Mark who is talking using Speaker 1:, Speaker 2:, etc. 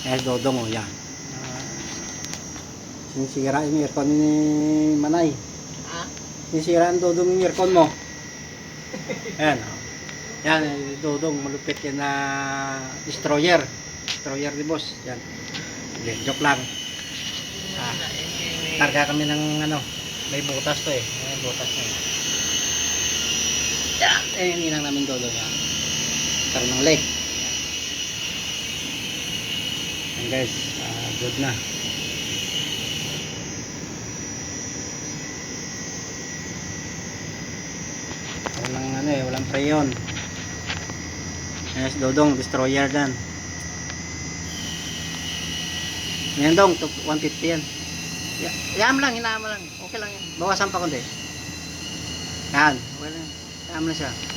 Speaker 1: Eh, Dodong, oh, yan. Sinisira yung aircon ni Manay.
Speaker 2: Ha?
Speaker 1: Sinisira ang Dodong yung aircon mo. Ayan, oh. Yan, Dodong, malupit yan na destroyer. Destroyer ni boss. Yan. Hindi, joke lang. Karga kami ng ano, may butas to eh. May butas na eh. Yan, ininang namin Dodong yan. Karoon ng leg. Yan guys, good na. Walang ano eh, walang preyon. Yes, Dodong, destroyer dan. Yan dong, 150 yan. Yan lang, hinaan mo lang. Okay lang yan. Bawasan pa kundi. Yan, okay lang. Hinaan mo na siya.